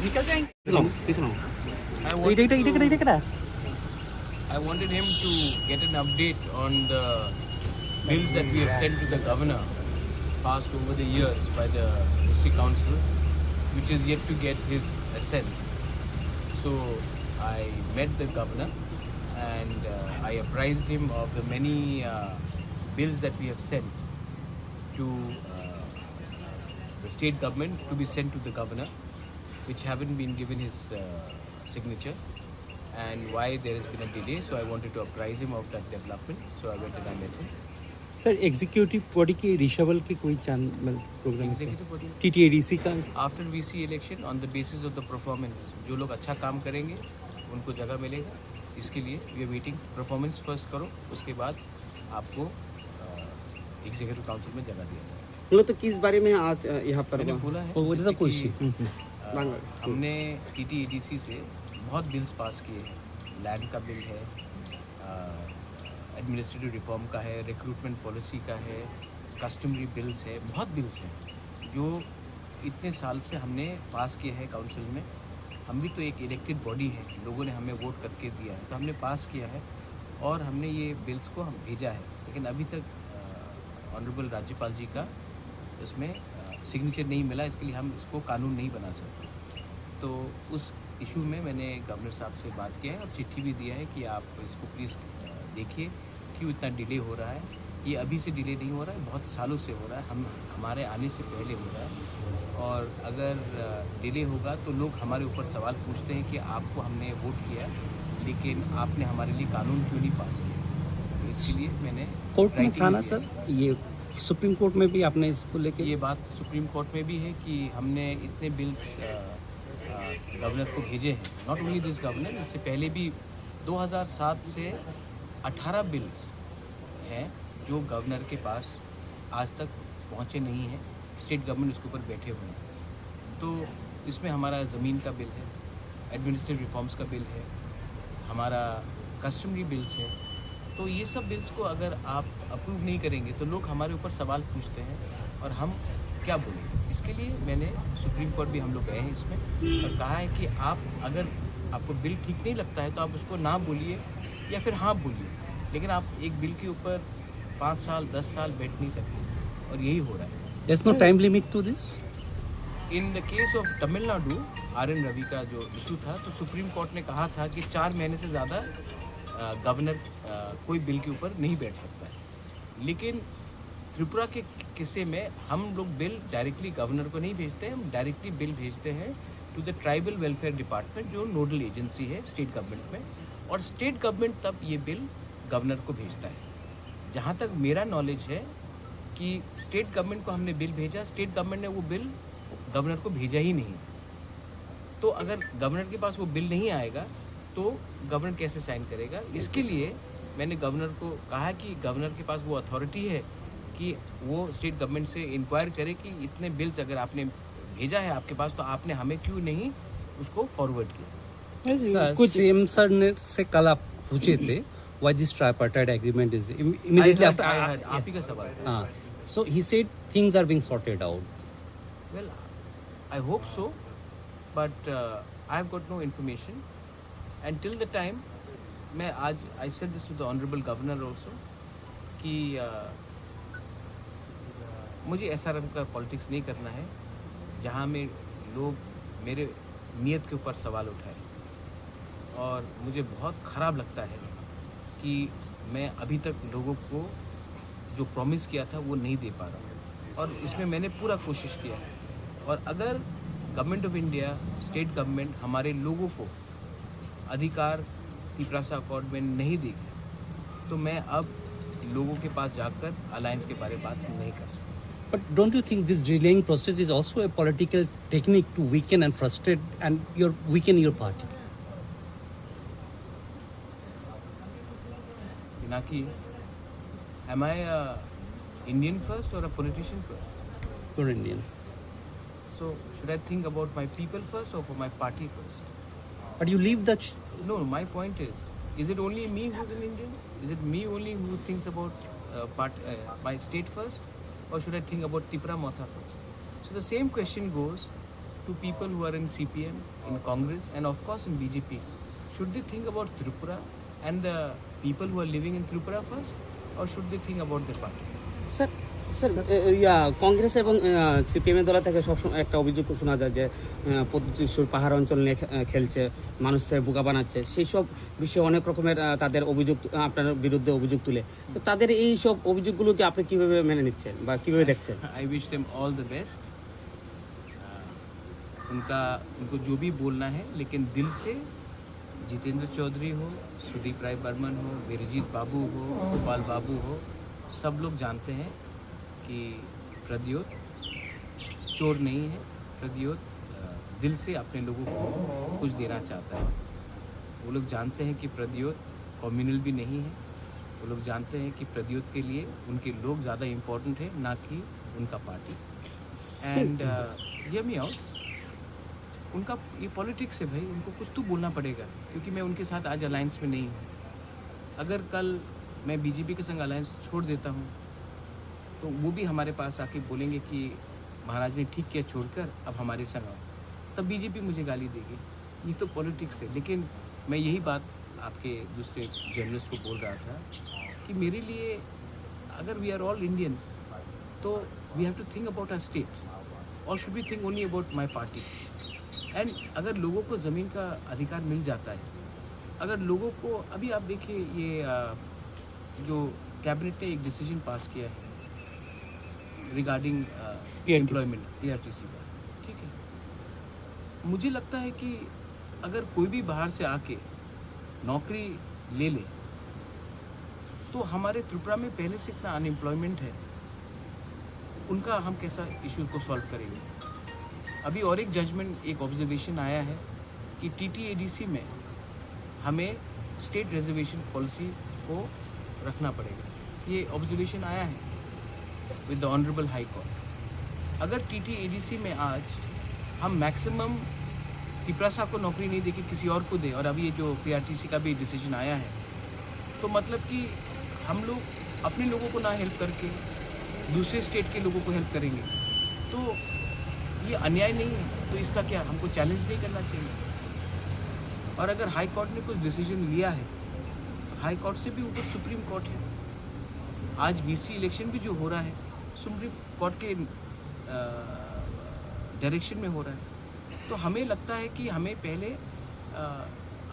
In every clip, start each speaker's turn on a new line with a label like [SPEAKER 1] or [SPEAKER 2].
[SPEAKER 1] निकल जाएंगे।
[SPEAKER 2] I wanted him to get an update on the bills that we have sent to the governor, passed over the years by the district council, which is yet to get his assent. So I met the governor and I apprised him of the many bills that we have sent to the state government to be sent to the governor, which haven't been given his signature, and why there has been a delay. So I wanted to apprise him of that development. So I went and I met him.
[SPEAKER 1] Sir executive body की रिशवल की कोई programme
[SPEAKER 2] Executive body.
[SPEAKER 1] TTADC का
[SPEAKER 2] After we see election, on the basis of the performance, जो लोग अच्छा काम करेंगे उनको जगह मिलेगा. इसके लिए we are waiting. Performance first करो, उसके बाद आपको एग्जीक्यूटिव काउंसिल में जगह दिया जाएगा.
[SPEAKER 3] मतलब तो किस बारे में आज यहाँ पर
[SPEAKER 2] मैंने
[SPEAKER 3] हुआ?
[SPEAKER 2] बोला है
[SPEAKER 1] वो तो कुछ
[SPEAKER 2] हमने टीटीएडीसी से बहुत बिल्स पास किए. लैंड का बिल है, एडमिनिस्ट्रेटिव रिफॉर्म का है, रिक्रूटमेंट पॉलिसी का है, कस्टमरी बिल्स है, बहुत बिल्स हैं जो इतने साल से हमने पास किए हैं काउंसिल में. हम भी तो एक इलेक्टेड बॉडी है, लोगों ने हमें वोट करके दिया है, तो हमने पास किया है और हमने ये बिल्स को हम भेजा है. लेकिन अभी तक ऑनरेबल राज्यपाल जी का उसमें सिग्नेचर नहीं मिला. इसके लिए हम इसको कानून नहीं बना सकते. तो उस इशू में मैंने गवर्नर साहब से बात किया है और चिट्ठी भी दिया है कि आप इसको प्लीज़ देखिए क्यों इतना डिले हो रहा है. ये अभी से डिले नहीं हो रहा है, बहुत सालों से हो रहा है. हमारे आने से पहले हो रहा है. और अगर डिले होगा तो लोग हमारे ऊपर सवाल पूछते हैं कि आपको हमने वोट किया लेकिन आपने हमारे लिए कानून क्यों नहीं पास किया. तो इसलिए मैंने
[SPEAKER 1] कोर्ट में था ना सर, ये सुप्रीम कोर्ट में भी आपने इसको लेके
[SPEAKER 2] ये बात सुप्रीम कोर्ट में भी है कि हमने इतने बिल्स गवर्नर को भेजे हैं. नॉट ओनली दिस गवर्नर, इससे पहले भी 2007 से 18 बिल्स हैं जो गवर्नर के पास आज तक पहुंचे नहीं हैं. स्टेट गवर्नमेंट उसके ऊपर बैठे हुए हैं. तो इसमें हमारा ज़मीन का बिल है, एडमिनिस्ट्रेटिव रिफॉर्म्स का बिल है, हमारा कस्टमरी बिल्स है. तो ये सब बिल्स को अगर आप अप्रूव नहीं करेंगे तो लोग हमारे ऊपर सवाल पूछते हैं और हम क्या बोलें. इसके लिए मैंने सुप्रीम कोर्ट भी हम लोग गए हैं इसमें और कहा है कि आप अगर आपको बिल ठीक नहीं लगता है तो आप उसको ना बोलिए या फिर हाँ बोलिए, लेकिन आप एक बिल के ऊपर 5 साल 10 साल बैठ नहीं सकते. और यही हो रहा है.
[SPEAKER 1] There's no time limit to this?
[SPEAKER 2] In the case of Tamil Nadu RN Ravi का जो इशू था तो सुप्रीम कोर्ट ने कहा था कि 4 महीने से ज़्यादा गवर्नर कोई बिल के ऊपर नहीं बैठ सकता है. लेकिन त्रिपुरा के किस्से में हम लोग बिल डायरेक्टली गवर्नर को नहीं भेजते हैं, हम डायरेक्टली बिल भेजते हैं to the tribal welfare department जो नोडल एजेंसी है स्टेट गवर्नमेंट में. और स्टेट गवर्नमेंट तब ये बिल गवर्नर को भेजता है. जहाँ तक मेरा नॉलेज है कि स्टेट गवर्नमेंट को हमने बिल भेजा, स्टेट गवर्नमेंट ने वो बिल गवर्नर को भेजा ही नहीं. तो अगर गवर्नर के पास वो बिल नहीं आएगा तो गवर्नर कैसे साइन करेगा. इसके लिए मैंने गवर्नर को कहा कि गवर्नर के पास वो अथॉरिटी है कि वो स्टेट गवर्नमेंट से इंक्वायर करे कि इतने बिल्स अगर आपने भेजा है आपके पास तो आपने हमें क्यों नहीं उसको फॉरवर्ड किया.
[SPEAKER 1] कुछ सीएम सर ने से कल आप पूछे थे why this tripartite agreement is immediately after
[SPEAKER 2] आप ही का सवाल था.
[SPEAKER 1] So he said things are being sorted out.
[SPEAKER 2] Well, I hope so, but I have got no information. And till the time, मैं आज I said this to the honorable governor also कि मुझे ऐसा रंग का पॉलिटिक्स नहीं करना है जहाँ में लोग मेरे नीयत के ऊपर सवाल उठाए. और मुझे बहुत ख़राब लगता है कि मैं अभी तक लोगों को जो प्रॉमिस किया था वो नहीं दे पा रहा हूँ. और इसमें मैंने पूरा कोशिश किया है. और अगर government of India, state government हमारे लोगों को अधिकार तिपरासा अकॉर्ड में नहीं देगी तो मैं अब लोगों के पास जाकर अलायंस के बारे में बात नहीं कर सकता.
[SPEAKER 1] But don't you think this delaying process is also a political technique to weaken and frustrate and weaken your party?
[SPEAKER 2] Pinaki, am I a Indian first or a politician first?
[SPEAKER 1] You're Indian.
[SPEAKER 2] So should I think about my people first or for my party first?
[SPEAKER 1] But you leave the...
[SPEAKER 2] No, my point is it only me who's an Indian? Is it me only who thinks about my state first? Or should I think about Tipra Motha first? So the same question goes to people who are in CPM, in Congress, and of course in BJP. Should they think about Tripura and the people who are living in Tripura first, or should they think about their party?
[SPEAKER 3] Sir sir Congress এবং সিপিএমের দল থেকে সবসময় একটা অভিযোগ শোনা যায় যে প্রতিশ্রুর পাহাড় অঞ্চল নিয়ে খেলছে, মানুষকে বোকা বানাচ্ছে, সেই সব বিষয়ে অনেক রকমের তাদের অভিযোগ আপনার বিরুদ্ধে অভিযোগ তুলে। তো তাদের এই সব অভিযোগগুলোকে আপনি কিভাবে মেনে নিচ্ছেন বা কিভাবে দেখছেন?
[SPEAKER 2] I wish them all the best. उनको जो भी बोलना है, लेकिन दिल से जितेंद्र चौधरी हो, सुदीप राय बर्मन हो, वीरजीत बाबू हो, गोपाल बाबू हो, सब लोग जानते हैं कि प्रद्योत चोर नहीं है। प्रद्योत दिल से अपने लोगों को कुछ देना चाहता है। वो लोग जानते हैं कि प्रद्योत कम्युनल भी नहीं है। वो लोग जानते हैं कि प्रद्योत के लिए उनके लोग ज़्यादा इम्पोर्टेंट है, ना कि उनका party. And hear me out, उनका ये पॉलिटिक्स है भाई, उनको कुछ तो बोलना पड़ेगा, क्योंकि मैं उनके साथ आज अलायंस में नहीं हूँ। अगर कल मैं बीजेपी के संग अलायंस छोड़ देता हूँ तो वो भी हमारे पास आके बोलेंगे कि महाराज ने ठीक किया छोड़कर, अब हमारे संग आओ, तब बीजेपी मुझे गाली देगी। ये तो पॉलिटिक्स है। लेकिन मैं यही बात आपके दूसरे जर्नलिस्ट को बोल रहा था कि मेरे लिए अगर वी आर ऑल इंडियंस तो we have to think about our state, और should be think only about my party. And अगर लोगों को ज़मीन का अधिकार मिल जाता है, अगर लोगों को, अभी आप देखिए ये जो कैबिनेट ने एक डिसीजन पास किया है रिगार्डिंग एम्प्लॉयमेंट PRTC का, ठीक है, मुझे लगता है कि अगर कोई भी बाहर से आके नौकरी ले ले तो हमारे त्रिपुरा में पहले से इतना अनएम्प्लॉयमेंट है, उनका हम कैसा इशू को सॉल्व करेंगे। अभी और एक जजमेंट, एक ऑब्जर्वेशन आया है कि TTADC में हमें स्टेट रिजर्वेशन पॉलिसी को रखना पड़ेगा। ये ऑब्जर्वेशन आया है with the honourable high court. अगर TTADC में आज हम मैक्सिमम तिपरासा को नौकरी नहीं देके किसी और को दे, और अभी ये जो PRTC का भी डिसीजन आया है, तो मतलब कि हम लोग अपने लोगों को ना हेल्प करके दूसरे स्टेट के लोगों को हेल्प करेंगे, तो ये अन्याय नहीं है। तो इसका क्या हमको चैलेंज नहीं करना चाहिए? और अगर हाई कोर्ट ने कुछ डिसीजन लिया है तो हाई कोर्ट से भी ऊपर सुप्रीम कोर्ट है। आज VC इलेक्शन भी जो हो रहा है सुप्रीम कोर्ट के डायरेक्शन में हो रहा है। तो हमें लगता है कि हमें पहले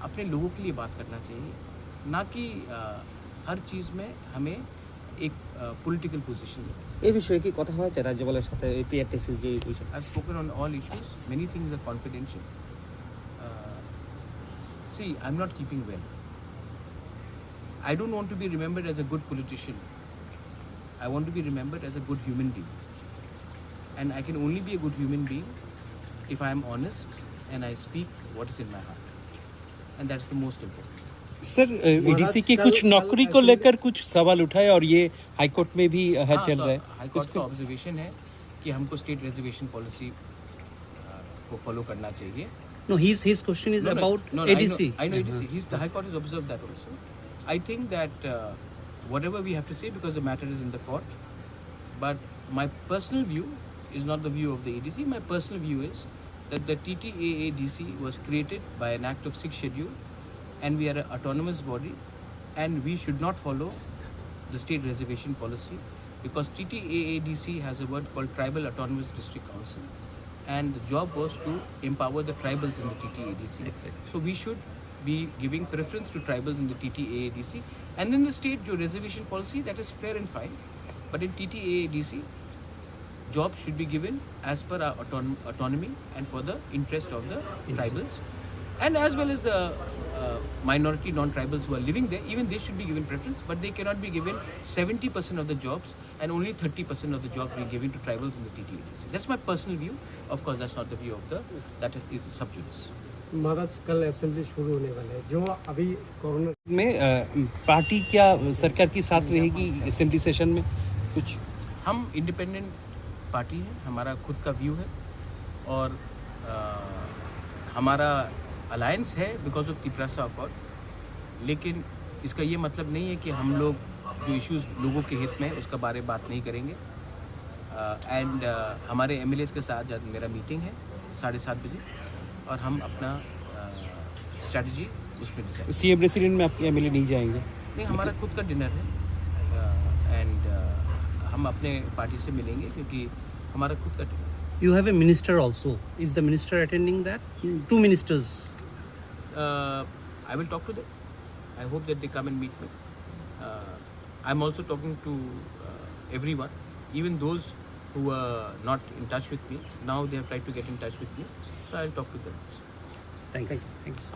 [SPEAKER 2] अपने लोगों के लिए बात करना चाहिए, ना कि हर चीज़ में हमें एक पॉलिटिकल पोजीशन लेना।
[SPEAKER 3] এই বিষয়ে কি কথা হয়েছে রাজ্যপালের সাথে এই PRTC যে বিষয়?
[SPEAKER 2] I've spoken on all issues. Many things are confidential. See, I'm not keeping well. I don't want to be remembered as a good politician. I want to be remembered as a good human being. And I can only be a good human being if I am honest and I speak what is in my heart. And that's the most important.
[SPEAKER 4] Sir ADC की कुछ नौकरी को लेकर कुछ सवाल उठाए और ये हाईकोर्ट में भी चल रहा है।
[SPEAKER 2] हाईकोर्ट का ऑब्जर्वेशन है कि हमको स्टेट रिजर्वेशन पॉलिसी को फॉलो करना चाहिए।
[SPEAKER 1] No, his question is about ADC.
[SPEAKER 2] I know ADC. The High Court has observed that also. I think that whatever we have to say, because the matter is in the court, but my personal view is not the view of the ADC. My personal view is that the TTAADC was created by an act of 6th schedule, and we are an autonomous body, and we should not follow the state reservation policy, because TTAADC has a word called Tribal Autonomous District Council, and the job was to empower the tribals in the TTAADC. Exactly. So we should be giving preference to tribals in the TTAADC, and in the state jo reservation policy, that is fair and fine, but in TTAADC jobs should be given as per our autonomy and for the interest of the tribals, and as well as the minority non-tribals who are living there. Even they should be given preference, but they cannot be given 70% of the jobs and only 30% of the jobs being given to tribals in the TTADC. That's my personal view. Of course, that's not the view of that is sub judice.
[SPEAKER 5] महाराज कल assembly शुरू होने वाले हैं, जो अभी corona
[SPEAKER 4] में party क्या सरकार की साथ रहेगी असेंबली सेशन में? कुछ
[SPEAKER 2] हम इंडिपेंडेंट पार्टी है, हमारा खुद का व्यू है, और हमारा अलायंस है बिकॉज ऑफ तिपरासा अकॉर्ड, लेकिन इसका ये मतलब नहीं है कि हम लोग जो इश्यूज़ लोगों के हित में उसका बारे बात नहीं करेंगे। एंड हमारे एमएलएस के साथ जब मेरा मीटिंग है 7:30 बजे और हम अपना स्ट्रैटेजी उसमें डिसाइड
[SPEAKER 4] सीएम रेसिडेंट में आपके एमएलए नहीं जाएंगे?
[SPEAKER 2] नहीं, हमारा खुद का डिनर है एंड हम अपने पार्टी से मिलेंगे क्योंकि हमारा खुद का dinner.
[SPEAKER 1] You have a minister also. Is the minister attending that? Two ministers.
[SPEAKER 2] I will talk to them. I hope that they come and meet me. I'm also talking to everyone, even those who were not in touch with me. Now they have tried to get in touch with me, so I'll talk to them.
[SPEAKER 1] Thanks. Thanks.